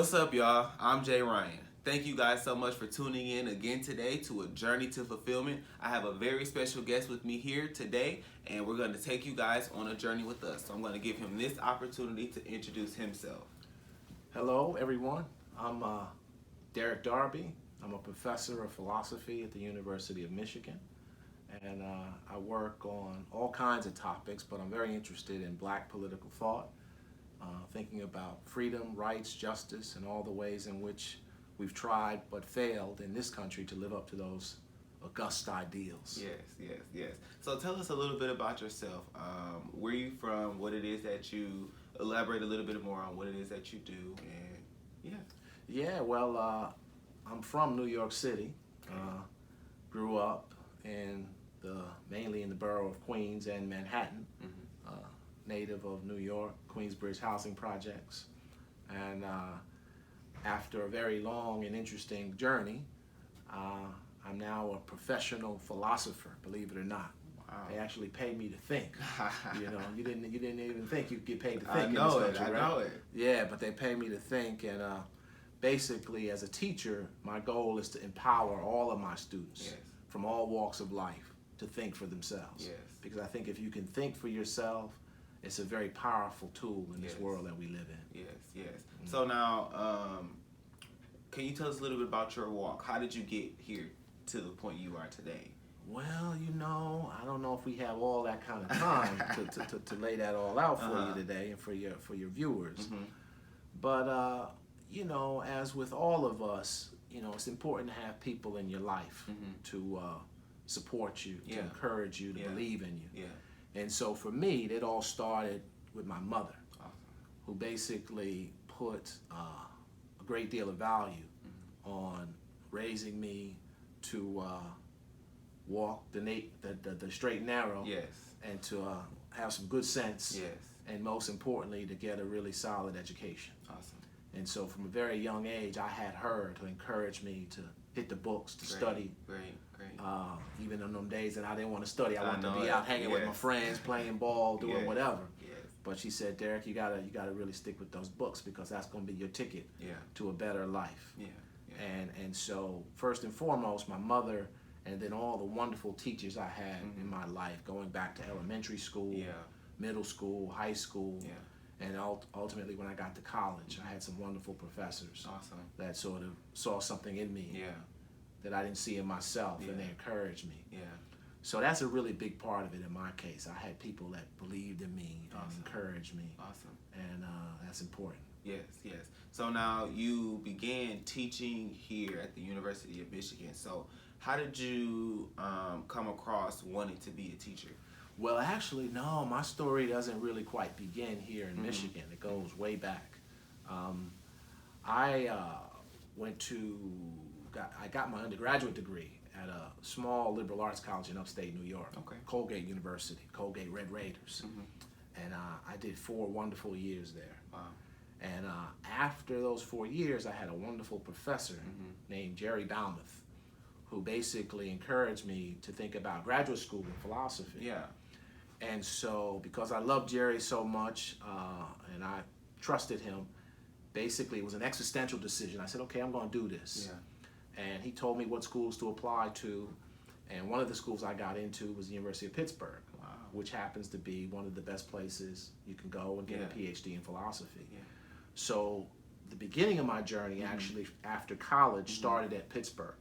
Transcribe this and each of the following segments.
What's up, y'all? I'm Jay Ryan. Thank you guys so much for tuning in again today to A Journey to Fulfillment. I have a very special guest with me here today, and we're going to take you guys on a journey with us. So I'm going to give him this opportunity to introduce himself. Hello, everyone. I'm Derrick Darby. I'm a professor of philosophy at the University of Michigan, and I work on all kinds of topics, but I'm very interested in Black political thought, thinking about freedom, rights, justice, and all the ways in which we've tried but failed in this country to live up to those august ideals. Yes. So tell us a little bit about yourself. Where you from, what it is that you, elaborate a little bit more on what it is that you do, and Yeah, well, I'm from New York City. Grew up mainly in the borough of Queens and Manhattan. Native of New York, Queensbridge housing projects. And after a very long and interesting journey, I'm now a professional philosopher, believe it or not. Wow. They actually pay me to think. You know, you didn't even think you'd get paid to think in this country, right? I know it. Yeah, but they pay me to think, and basically, as a teacher, my goal is to empower all of my students from all walks of life to think for themselves. Because I think if you can think for yourself, it's a very powerful tool in this world that we live in. Yes. So now, can you tell us a little bit about your walk? How did you get here to the point you are today? Well, you know, I don't know if we have all that kind of time to lay that all out for you today and for your viewers. But you know, as with all of us, you know, it's important to have people in your life to support you, to encourage you, to believe in you. And so for me, it all started with my mother, who basically put a great deal of value on raising me to walk the straight and narrow, and to have some good sense, and most importantly, to get a really solid education. And so from a very young age, I had her to encourage me to hit the books, to study. Great. Even in them days that I didn't want to study, I wanted to be out hanging with my friends, playing ball, doing whatever. But she said, Derrick, you gotta really stick with those books, because that's gonna be your ticket to a better life. And so first and foremost, my mother, and then all the wonderful teachers I had in my life, going back to elementary school, middle school, high school, and ultimately when I got to college, I had some wonderful professors that sort of saw something in me that I didn't see in myself, and they encouraged me. So that's a really big part of it in my case. I had people that believed in me and encouraged me. And that's important. Yes. So now you began teaching here at the University of Michigan. So how did you come across wanting to be a teacher? Well, actually, no, my story doesn't really quite begin here in Michigan. It goes way back. I got my undergraduate degree at a small liberal arts college in upstate New York, Colgate University, Colgate Red Raiders. And I did 4 wonderful years there. And after those 4 years, I had a wonderful professor named Jerry Balmuth, who basically encouraged me to think about graduate school in philosophy. And so, because I loved Jerry so much and I trusted him, basically it was an existential decision. I said, okay, I'm going to do this. And he told me what schools to apply to, and one of the schools I got into was the University of Pittsburgh, which happens to be one of the best places you can go and get a PhD in philosophy. So the beginning of my journey, actually after college, started at Pittsburgh,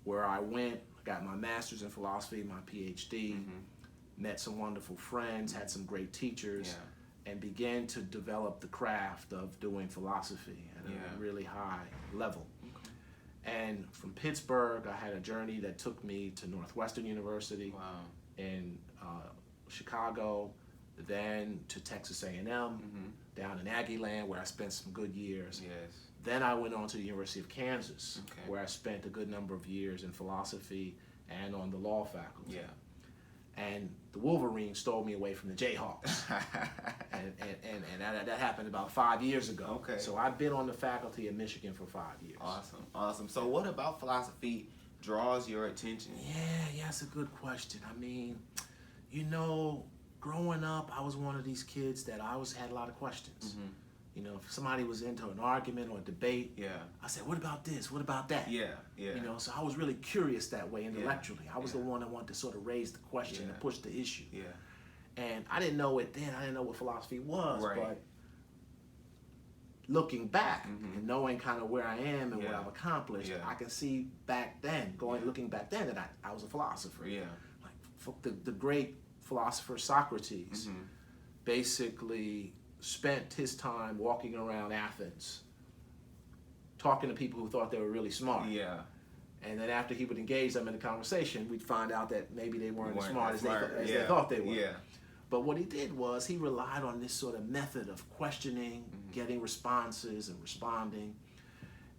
where I went, got my master's in philosophy, my PhD, met some wonderful friends, had some great teachers, and began to develop the craft of doing philosophy at a really high level. And from Pittsburgh, I had a journey that took me to Northwestern University in Chicago, then to Texas A&M, down in Aggie land, where I spent some good years. Then I went on to the University of Kansas, where I spent a good number of years in philosophy and on the law faculty. And the Wolverines stole me away from the Jayhawks. and that happened about 5 years ago. So I've been on the faculty in Michigan for 5 years. Awesome. So what about philosophy draws your attention? Yeah, it's a good question. I mean, you know, growing up, I was one of these kids that I always had a lot of questions. You know, if somebody was into an argument or a debate, I said, what about this? What about that? You know, so I was really curious that way intellectually. I was the one that wanted to sort of raise the question and push the issue. And I didn't know it then. I didn't know what philosophy was, but looking back and knowing kind of where I am and what I've accomplished, I can see back then, looking back then, that I was a philosopher. Like the great philosopher Socrates basically spent his time walking around Athens talking to people who thought they were really smart. And then after he would engage them in a conversation, we'd find out that maybe they weren't as smart as they thought they were. But what he did was he relied on this sort of method of questioning, getting responses and responding.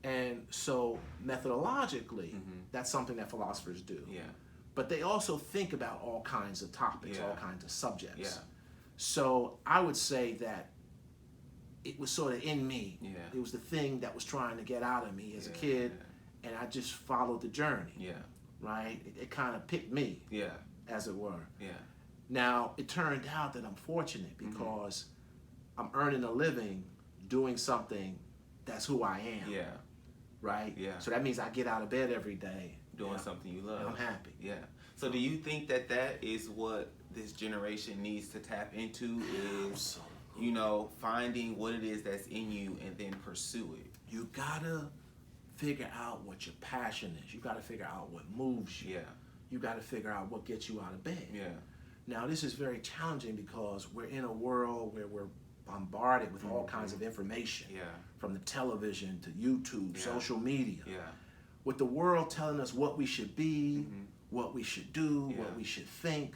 And so methodologically, that's something that philosophers do. But they also think about all kinds of topics, all kinds of subjects. So I would say that it was sort of in me. It was the thing that was trying to get out of me as a kid, and I just followed the journey. Right? It kind of picked me, as it were. Now, it turned out that I'm fortunate because I'm earning a living doing something that's who I am. Right? So that means I get out of bed every day. Doing something you love. And I'm happy. So do you think that that is what this generation needs to tap into is, you know, finding what it is that's in you and then pursue it? You gotta figure out what your passion is. You gotta figure out what moves you. You gotta figure out what gets you out of bed. Now, this is very challenging because we're in a world where we're bombarded with all kinds of information, from the television to YouTube, social media, with the world telling us what we should be, what we should do, what we should think.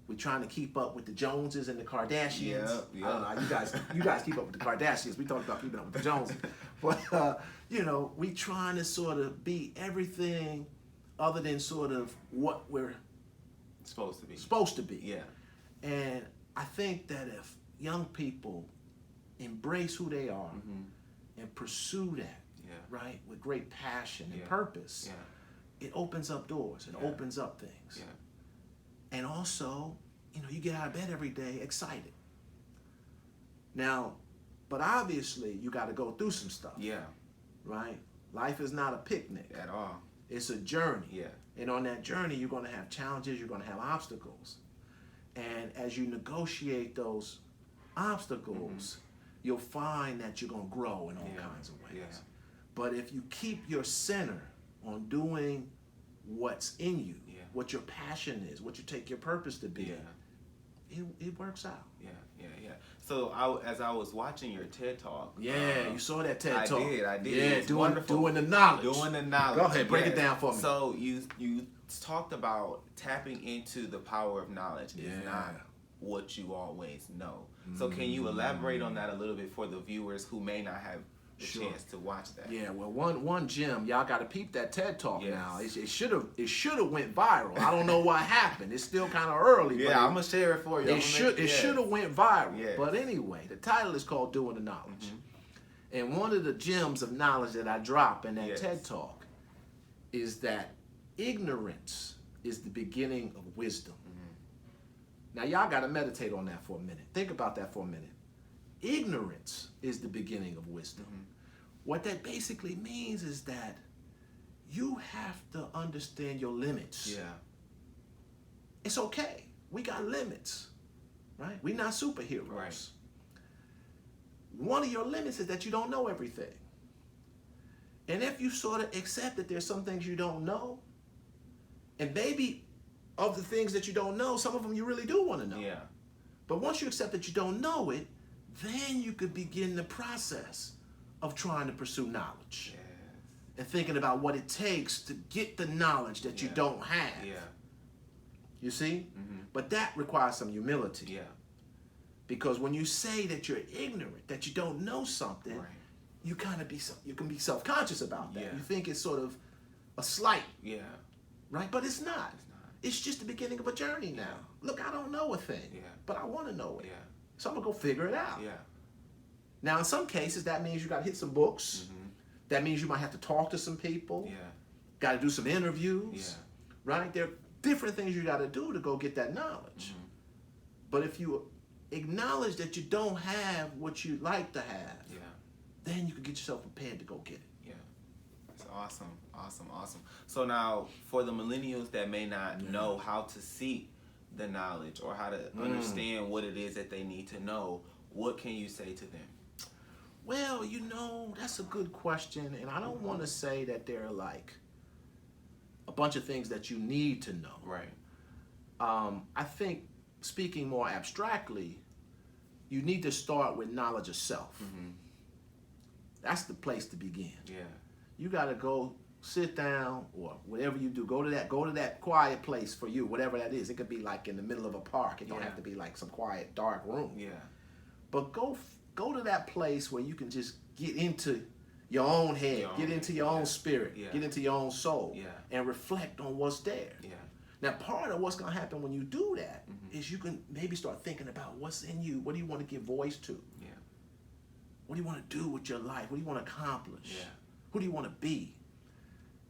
We're trying to keep up with the Joneses and the Kardashians. I don't know, you guys keep up with the Kardashians. We talked about keeping up with the Joneses. But, you know, we trying to sort of be everything other than sort of what we're supposed to be. And I think that if young people embrace who they are and pursue that, right, with great passion and purpose, it opens up doors. It opens up things. And also, you know, you get out of bed every day excited. Now, but obviously, you got to go through some stuff. Right? Life is not a picnic. At all. It's a journey. And on that journey, you're going to have challenges, you're going to have obstacles. And as you negotiate those obstacles, you'll find that you're going to grow in all kinds of ways. But if you keep your center on doing what's in you, what your passion is, what you take your purpose to be, it works out. So as I was watching your TED Talk. You saw that TED Talk. I did. Yeah, doing the knowledge. Doing the knowledge. Go ahead, break it down for me. So you talked about tapping into the power of knowledge is not what you always know. So can you elaborate on that a little bit for the viewers who may not have the chance to watch that? Well, one gem, y'all got to peep that TED Talk now. It should have went viral. I don't know what happened. It's still kind of early. But I'm gonna share it for you. It should have went viral. But anyway, the title is called "Doing the Knowledge," and one of the gems of knowledge that I drop in that TED Talk is that ignorance is the beginning of wisdom. Now, y'all got to meditate on that for a minute. Think about that for a minute. Ignorance is the beginning of wisdom. What that basically means is that you have to understand your limits. It's okay. We got limits, right? We're not superheroes. One of your limits is that you don't know everything. And if you sort of accept that there's some things you don't know, and maybe of the things that you don't know, some of them you really do want to know. But once you accept that you don't know it, then you could begin the process of trying to pursue knowledge. And thinking about what it takes to get the knowledge that you don't have. You see? But that requires some humility. Because when you say that you're ignorant, that you don't know something, you kind of you can be self-conscious about that. You think it's sort of a slight. Right? But it's not. It's just the beginning of a journey now. Look, I don't know a thing, but I want to know it. So I'm going to go figure it out. Now, in some cases, that means you got to hit some books. That means you might have to talk to some people. Got to do some interviews. Right? There are different things you got to do to go get that knowledge. But if you acknowledge that you don't have what you'd like to have, Yeah. then you can get yourself prepared to go get it. Yeah. That's awesome. Awesome. Awesome. So now, for the millennials that may not know how to seek the knowledge or how to understand what it is that they need to know, what can you say to them? Well, that's a good question, and I don't want to say that there are like a bunch of things that you need to know. Right. I think, speaking more abstractly, you need to start with knowledge of self. That's the place to begin. Yeah. You got to go sit down, or whatever you do, go to that quiet place for you, whatever that is. It could be like in the middle of a park. It don't have to be like some quiet, dark room. Yeah. But go to that place where you can just get into your own head, get into your own spirit, get into your own soul, and reflect on what's there. Yeah. Now, part of what's going to happen when you do that is you can maybe start thinking about what's in you. What do you want to give voice to? Yeah. What do you want to do with your life? What do you want to accomplish? Yeah. Who do you want to be?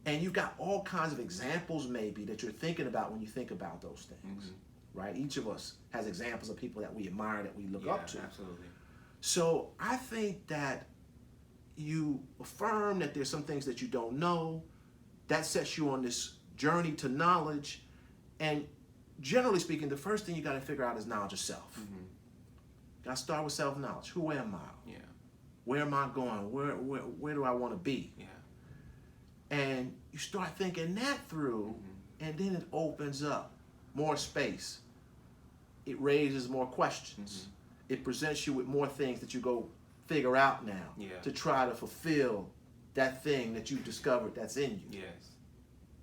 And you've got all kinds of examples maybe that you're thinking about when you think about those things, right? Each of us has examples of people that we admire, that we look up to. Absolutely. So I think that you affirm that there's some things that you don't know. That sets you on this journey to knowledge. And generally speaking, the first thing you got to figure out is knowledge of self. Got to start with self-knowledge. Who am I? Yeah. Where am I going? Where do I want to be? Yeah. And you start thinking that through, and then it opens up more space. It raises more questions. It presents you with more things that you go figure out now to try to fulfill that thing that you've discovered that's in you. Yes.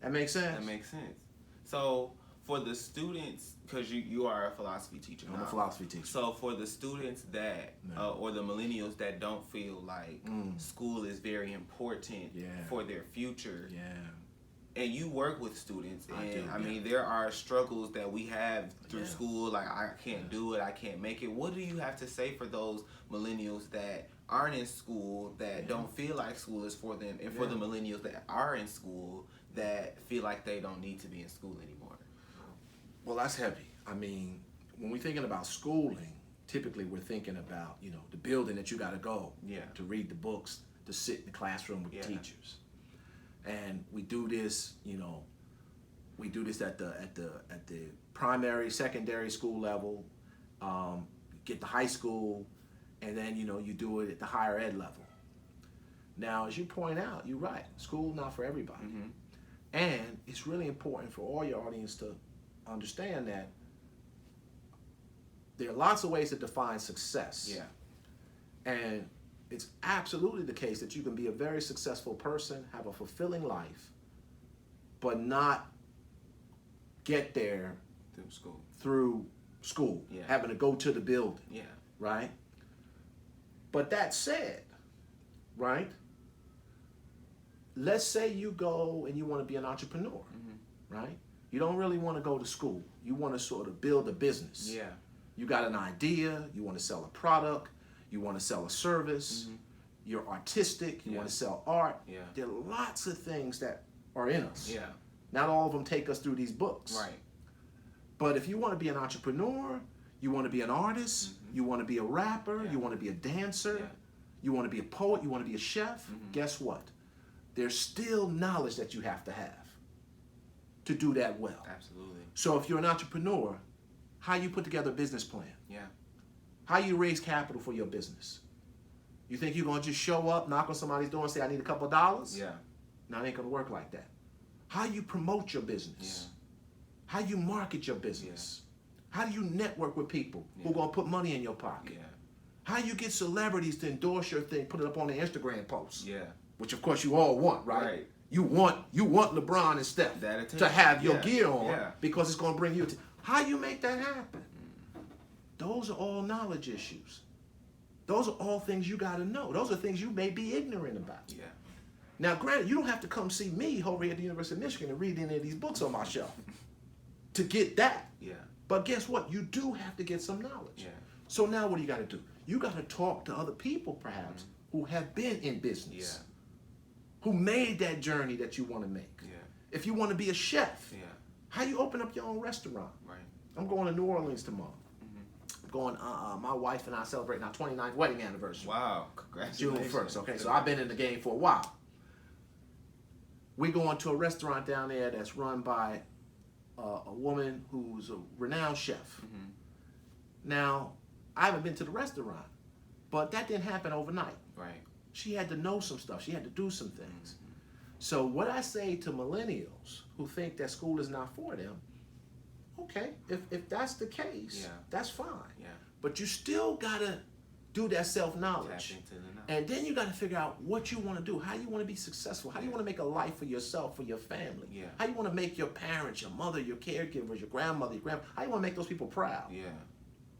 That makes sense? That makes sense. So for the students, because you are a philosophy teacher. I'm a philosophy teacher. So for the students that, or the millennials that don't feel like school is very important for their future, and you work with students, and I mean, there are struggles that we have through school, like I can't do it, I can't make it. What do you have to say for those millennials that aren't in school, that don't feel like school is for them, and for the millennials that are in school that feel like they don't need to be in school anymore? Well, that's heavy. I mean, when we're thinking about schooling, typically we're thinking about, the building that you got to go to read the books, to sit in the classroom with the teachers. And we do this, we do this at the primary, secondary school level, get to high school, and then, you do it at the higher ed level. Now, as you point out, you're right. School not for everybody. And it's really important for all your audience to understand that there are lots of ways to define success. And it's absolutely the case that you can be a very successful person, have a fulfilling life, but not get there through school, having to go to the building, right? But that said, right, let's say you go and you want to be an entrepreneur, right? You don't really want to go to school. You want to sort of build a business. You got an idea, you want to sell a product, you want to sell a service, you're artistic, you want to sell art. There are lots of things that are in us. Not all of them take us through these books. But if you want to be an entrepreneur, you want to be an artist, you want to be a rapper, you want to be a dancer, you want to be a poet, you want to be a chef, guess what? There's still knowledge that you have to do that well. Absolutely. So if you're an entrepreneur, how you put together a business plan? How you raise capital for your business? You think you're going to just show up, knock on somebody's door and say, I need a couple of dollars? No, it ain't going to work like that. How you promote your business? How you market your business? How do you network with people who are going to put money in your pocket? How you get celebrities to endorse your thing, put it up on their Instagram posts? Which of course you all want, right? You want LeBron and Steph to have your gear on because it's going to bring you how you make that happen? Those are all knowledge issues. Those are all things you got to know. Those are things you may be ignorant about. Now, granted, you don't have to come see me over here at the University of Michigan and read any of these books on my shelf to get that. But guess what? You do have to get some knowledge. So now what do you got to do? You got to talk to other people, perhaps, who have been in business, who made that journey that you want to make. If you want to be a chef, how you open up your own restaurant? I'm going to New Orleans tomorrow. I'm going, my wife and I celebrating our 29th wedding anniversary. Wow, congratulations. June 1st, okay? So I've been in the game for a while. We're going to a restaurant down there that's run by a woman who's a renowned chef. Mm-hmm. Now, I haven't been to the restaurant, but that didn't happen overnight. Right. She had to know some stuff. She had to do some things. Mm-hmm. So what I say to millennials who think that school is not for them, okay, if that's the case, that's fine. Yeah. But you still gotta do that self-knowledge. And then you gotta figure out what you wanna do, how you wanna be successful, how you wanna make a life for yourself, for your family, how you wanna make your parents, your mother, your caregivers, your grandmother, your grandpa, how you wanna make those people proud. Yeah.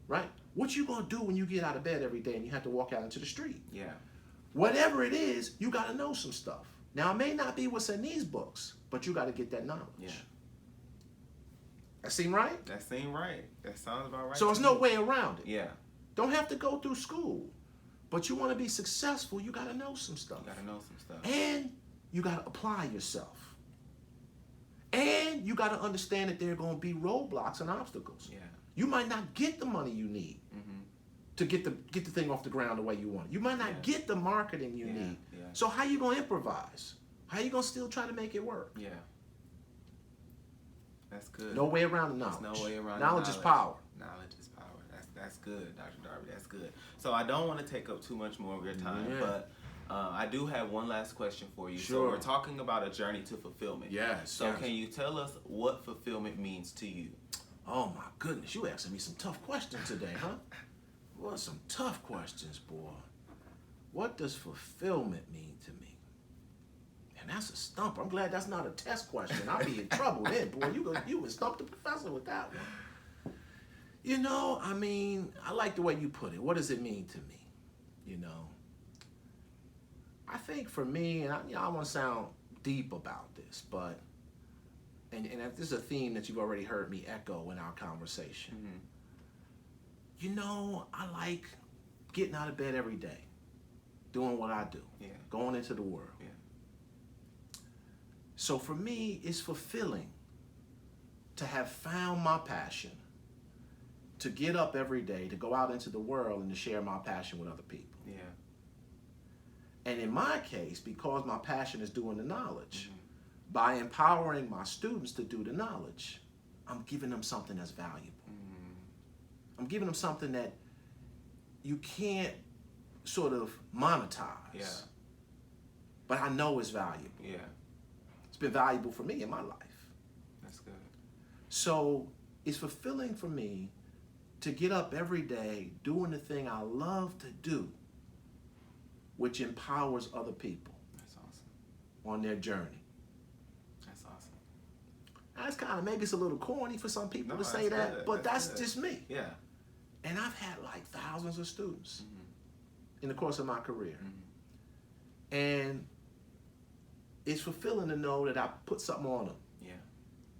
Right? What you gonna do when you get out of bed every day and you have to walk out into the street? Yeah. Whatever it is, you gotta know some stuff. Now, it may not be what's in these books, but you gotta get that knowledge. Yeah. That seem right? That seem right. That sounds about right. So there's no way around it. Yeah. Don't have to go through school, but you want to be successful, you got to know some stuff. You got to know some stuff. And you got to apply yourself. And you got to understand that there are going to be roadblocks and obstacles. Yeah. You might not get the money you need to get the thing off the ground the way you want it. You might not get the marketing you need. Yeah. So how you going to improvise? How you going to still try to make it work? Yeah. That's good. No way around the knowledge. There's no way around knowledge is power. Knowledge is power. That's good, Dr. Darby. That's good. So I don't want to take up too much more of your time, but I do have one last question for you. Sure. So we're talking about a journey to fulfillment. Yes. So can you tell us what fulfillment means to you? Oh my goodness, you asking me some tough questions today, huh? Well, some tough questions, boy. What does fulfillment mean to me? And that's a stumper. I'm glad that's not a test question. I'll be in trouble then, boy. You would stump the professor with that one. You know, I mean, I like the way you put it. What does it mean to me? You know, I think for me, and I want to sound deep about this, but, and this is a theme that you've already heard me echo in our conversation. Mm-hmm. You know, I like getting out of bed every day, doing what I do, going into the world. Yeah. So for me, it's fulfilling to have found my passion, to get up every day, to go out into the world and to share my passion with other people. Yeah. And in my case, because my passion is doing the knowledge, by empowering my students to do the knowledge, I'm giving them something that's valuable. I'm giving them something that you can't sort of monetize, but I know it's valuable. Yeah. It's been valuable for me in my life. That's good. So it's fulfilling for me to get up every day doing the thing I love to do, which empowers other people. That's awesome. On their journey. That's awesome. That's kind of, maybe it's a little corny for some people to say that, good. But that's just me. Yeah. And I've had like thousands of students in the course of my career. And it's fulfilling to know that I put something on them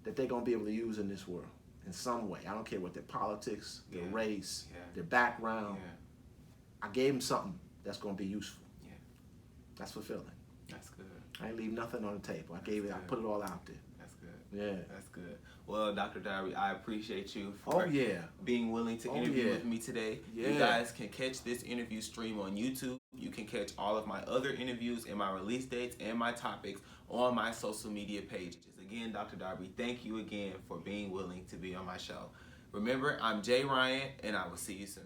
that they're going to be able to use in this world in some way. I don't care what their politics, their race, their background. I gave them something that's going to be useful. Yeah. That's fulfilling. That's good. I ain't leave nothing on the table. I put it all out there. That's good. Yeah. That's good. Well, Dr. Darby, I appreciate you for being willing to interview with me today. Yeah. You guys can catch this interview stream on YouTube. You can catch all of my other interviews and my release dates and my topics on my social media pages. Again, Dr. Darby, thank you again for being willing to be on my show. Remember, I'm Jay Ryan, and I will see you soon.